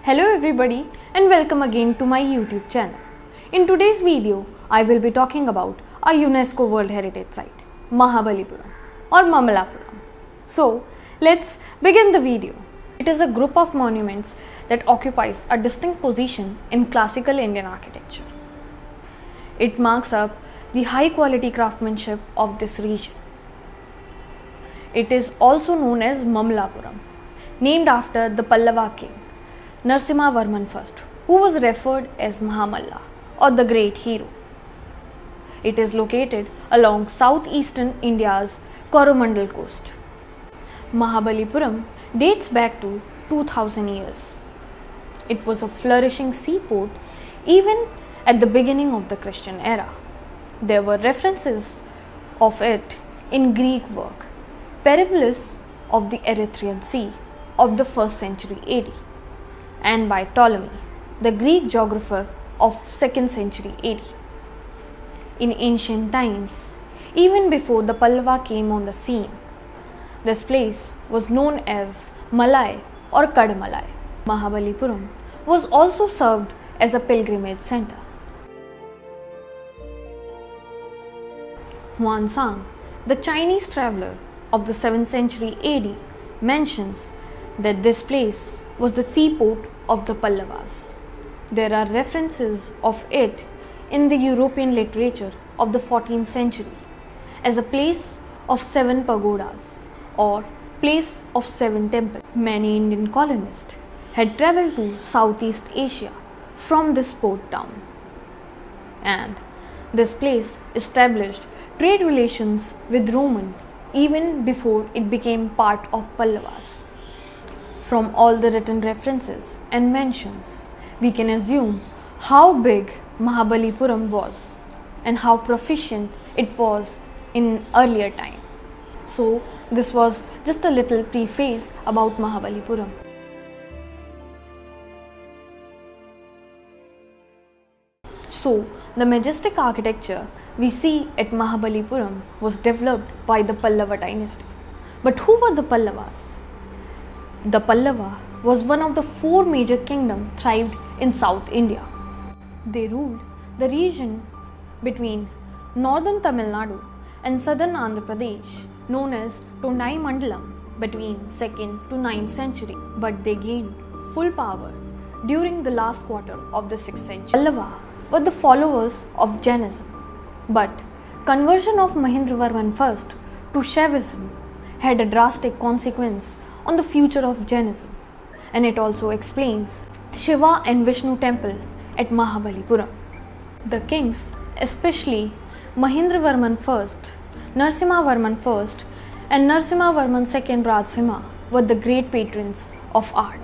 Hello everybody and welcome again to my YouTube channel. In today's video, I will be talking about a UNESCO World Heritage Site, Mahabalipuram or Mamallapuram. So, let's begin the video. It is a group of monuments that occupies a distinct position in classical Indian architecture. It marks up the high quality craftsmanship of this region. It is also known as Mamallapuram, named after the Pallava king, Narsimhavarman I, who was referred as Mahamalla or the great hero. It is located along southeastern India's Coromandel coast. Mahabalipuram dates back to 2000 years. It was a flourishing seaport even at the beginning of the Christian era. There were references of it in Greek work, Periplus of the Erythraean Sea of the 1st century AD, and by Ptolemy, the Greek geographer of 2nd century AD. In ancient times, even before the Pallava came on the scene, this place was known as Malai or Kadamalai. Mahabalipuram was also served as a pilgrimage center. Huansang, the Chinese traveler of the 7th century AD, mentions that this place was the seaport of the Pallavas. There are references of it in the European literature of the 14th century as a place of 7 pagodas or place of 7 temples. Many Indian colonists had travelled to Southeast Asia from this port town, and this place established trade relations with Roman even before it became part of Pallavas. From all the written references and mentions, we can assume how big Mahabalipuram was and how proficient it was in earlier time. So, this was just a little preface about Mahabalipuram. So, the majestic architecture we see at Mahabalipuram was developed by the Pallava dynasty. But who were the Pallavas? The Pallava was one of the 4 major kingdoms thrived in South India. They ruled the region between northern Tamil Nadu and southern Andhra Pradesh, known as Tondaimandalam, between 2nd to 9th century, but they gained full power during the last quarter of the 6th century. Pallava were the followers of Jainism, but conversion of Mahendravarman I to Shaivism had a drastic consequence on the future of Jainism, and it also explains Shiva and Vishnu temple at Mahabalipuram. The kings, especially Mahendravarman I, Narsimhavarman I and Narsimhavarman II Rajasimha, were the great patrons of art.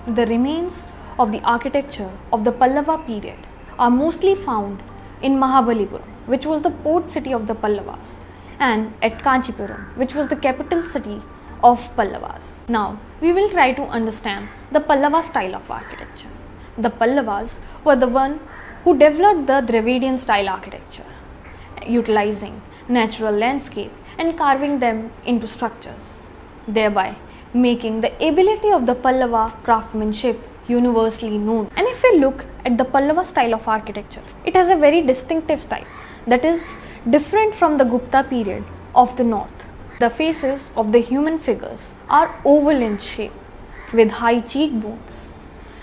The remains of the architecture of the Pallava period are mostly found in Mahabalipuram, which was the port city of the Pallavas, and at Kanchipuram, which was the capital city of Pallavas. Now, we will try to understand the Pallava style of architecture. The Pallavas were the one who developed the Dravidian style architecture, utilizing natural landscape and carving them into structures, thereby making the ability of the Pallava craftsmanship universally known. And if we look at the Pallava style of architecture, it has a very distinctive style that is different from the Gupta period of the north. The faces of the human figures are oval in shape with high cheekbones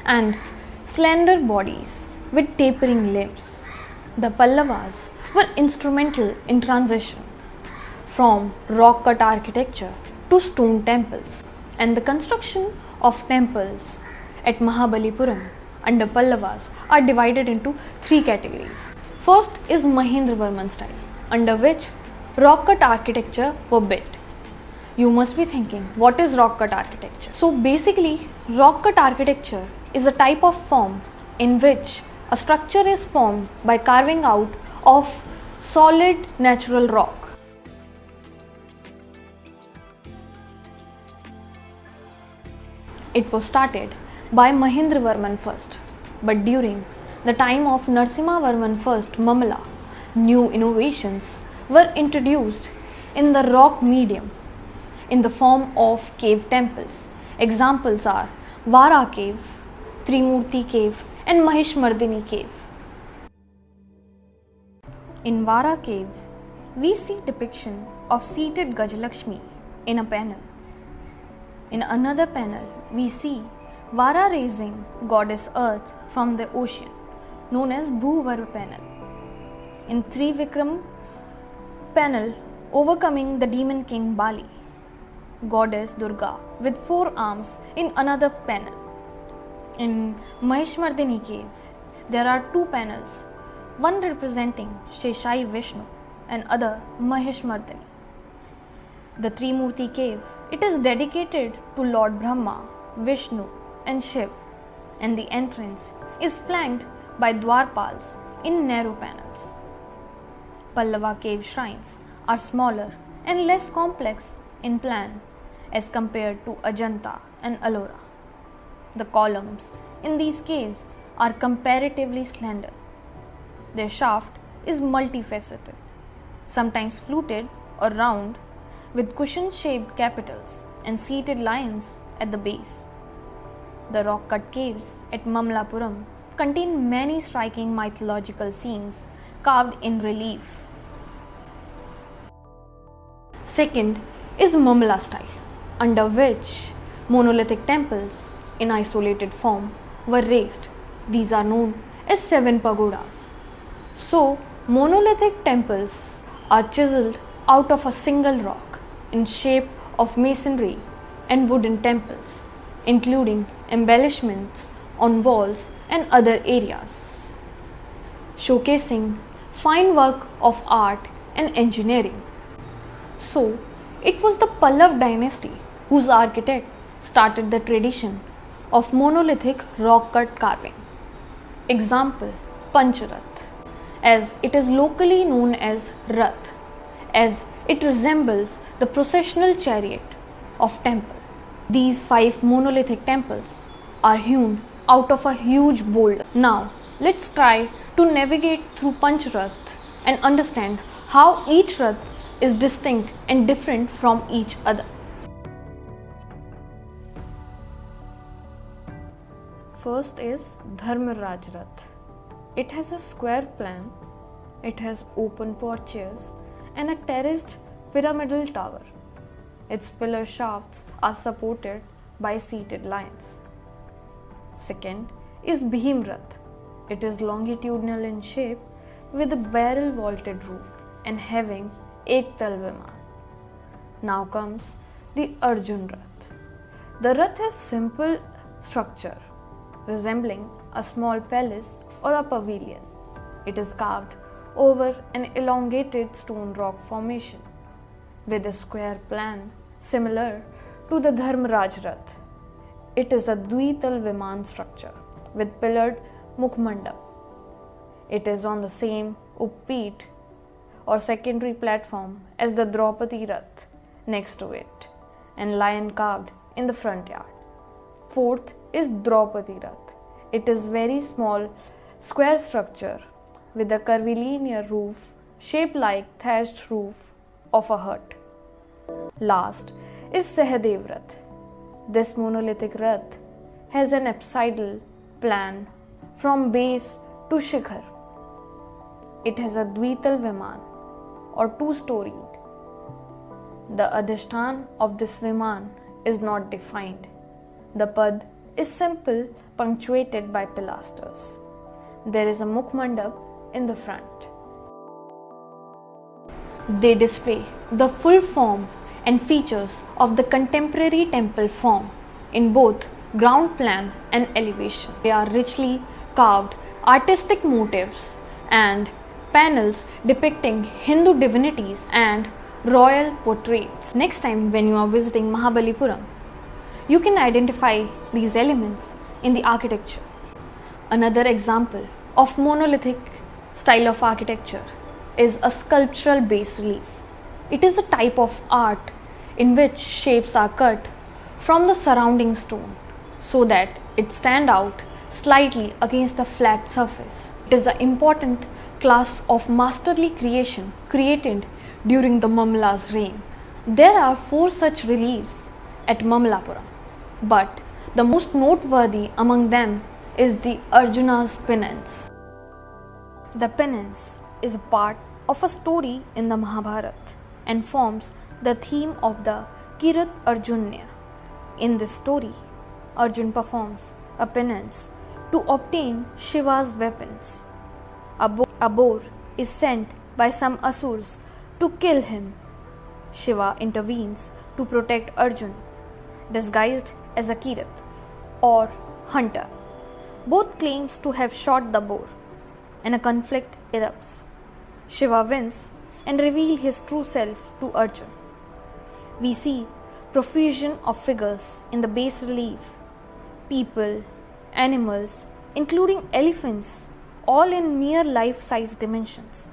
and slender bodies with tapering limbs. The Pallavas were instrumental in transition from rock cut architecture to stone temples, and the construction of temples at Mahabalipuram under Pallavas are divided into 3 categories. First is Mahendravarman style, under which rock cut architecture were built. You must be thinking, what is rock cut architecture? So basically, rock cut architecture is a type of form in which a structure is formed by carving out of solid natural rock. It was started by Mahendravarman I, but during the time of Narsimhavarman I Mamalla, new innovations were introduced in the rock medium in the form of cave temples. Examples are Vara cave, Trimurti Cave and Mahishmardini Cave. In Vara Cave, we see depiction of seated Gajalakshmi in a panel. In another panel, we see Vara raising goddess Earth from the ocean, known as Bhuvarva panel. In Trivikram panel, overcoming the demon king Bali, goddess Durga with 4 arms in another panel. In Mahishmardini cave, there are 2 panels, one representing Sheshai Vishnu and other Mahishmardini. The Trimurti cave, it is dedicated to Lord Brahma, Vishnu and Shiv, and the entrance is flanked by Dwarpals in narrow panels. Pallava cave shrines are smaller and less complex in plan as compared to Ajanta and Ellora. The columns in these caves are comparatively slender. Their shaft is multifaceted, sometimes fluted or round, with cushion-shaped capitals and seated lions at the base. The rock-cut caves at Mamallapuram contain many striking mythological scenes carved in relief. Second is Mamalla style, under which monolithic temples in isolated form were raised. These are known as 7 pagodas. So, monolithic temples are chiseled out of a single rock in shape of masonry and wooden temples, including embellishments on walls and other areas, showcasing fine work of art and engineering. So, it was the Pallav dynasty whose architect started the tradition of monolithic rock-cut carving. Example, Pancharath, as it is locally known as Rath, as it resembles the processional chariot of temple. These 5 monolithic temples are hewn out of a huge boulder. Now, let's try to navigate through Pancharath and understand how each Rath is distinct and different from each other. First is Dharmaraj Rath. It has a square plan, it has open porches and a terraced pyramidal tower. Its pillar shafts are supported by seated lions. Second is Bhim Rath. It is longitudinal in shape with a barrel vaulted roof and having Ektal Viman. Now comes the Arjun Rath. The Rath has simple structure resembling a small palace or a pavilion. It is carved over an elongated stone rock formation with a square plan similar to the Dharmaraj Rath. It is a Dvital Viman structure with pillared Mukhmandap. It is on the same upbeat or secondary platform as the Draupadi Rath next to it and lion carved in the front yard. Fourth is Draupadi Rath. It is very small square structure with a curvilinear roof shaped like thatched roof of a hut. Last is Sahadev Rath. This monolithic Rath has an apsidal plan from base to shikhar. It has a Dvital Viman or 2-storied. The Adhishtan of this Viman is not defined. The Pad is simple, punctuated by pilasters. There is a Mukhmandap in the front. They display the full form and features of the contemporary temple form in both ground plan and elevation. They are richly carved artistic motifs and panels depicting Hindu divinities and royal portraits. Next time when you are visiting Mahabalipuram, you can identify these elements in the architecture. Another example of monolithic style of architecture is a sculptural bas relief. It is a type of art in which shapes are cut from the surrounding stone so that it stand out slightly against the flat surface. It is an important class of masterly creation created during the Mamalla's reign. There are 4 such reliefs at Mamallapuram, but the most noteworthy among them is the Arjuna's penance. The penance is a part of a story in the Mahabharata and forms the theme of the Kirat Arjunya. In this story, Arjun performs a penance to obtain Shiva's weapons. A boar is sent by some asurs to kill him. Shiva intervenes to protect Arjun, disguised as a Kirat or hunter. Both claims to have shot the boar, and a conflict erupts. Shiva wins and reveals his true self to Arjun. We see profusion of figures in the bas relief, people, animals, including elephants, all in near life-size dimensions.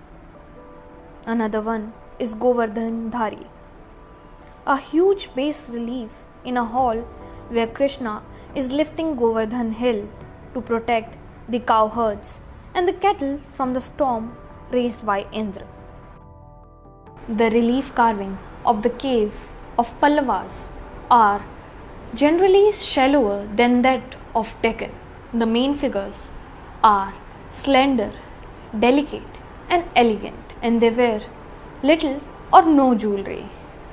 Another one is Govardhan Dhari, a huge bas relief in a hall where Krishna is lifting Govardhan hill to protect the cow herds and the cattle from the storm raised by Indra. The relief carving of the cave of Pallavas are generally shallower than that of Deccan. The main figures are slender, delicate and elegant, and they wear little or no jewelry.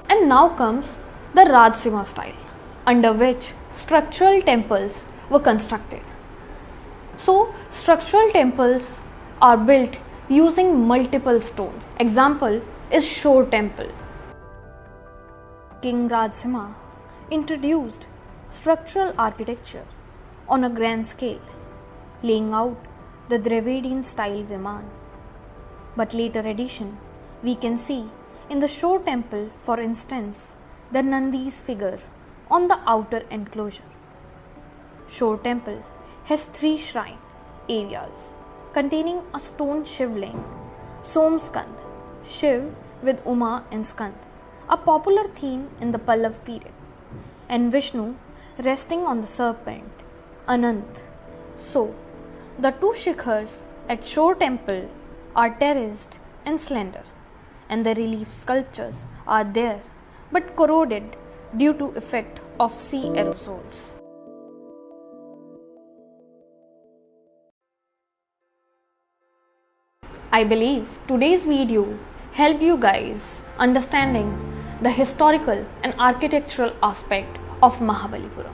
And now comes the Rajasimha style, under which structural temples were constructed. So, structural temples are built using multiple stones. Example is Shore Temple. King Rajasimha introduced structural architecture on a grand scale, laying out the Dravidian style Viman. But later addition we can see in the Shore Temple, for instance, the Nandi's figure on the outer enclosure. Shore Temple has 3 shrine areas containing a stone Shivling, Somskand, Shiv with Uma and Skand, a popular theme in the Pallava period, and Vishnu resting on the serpent, Anant. So, the 2 shikhars at Shore Temple are terraced and slender, and the relief sculptures are there but corroded due to effect of sea aerosols. I believe today's video helped you guys understanding the historical and architectural aspect of Mahabalipuram.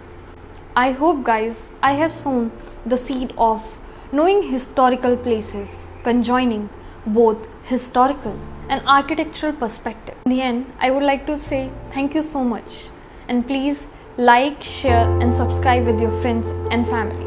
I hope guys I have sown the seed of knowing historical places, conjoining both historical and architectural perspective. In the end, I would like to say thank you so much, and please like, share and subscribe with your friends and family.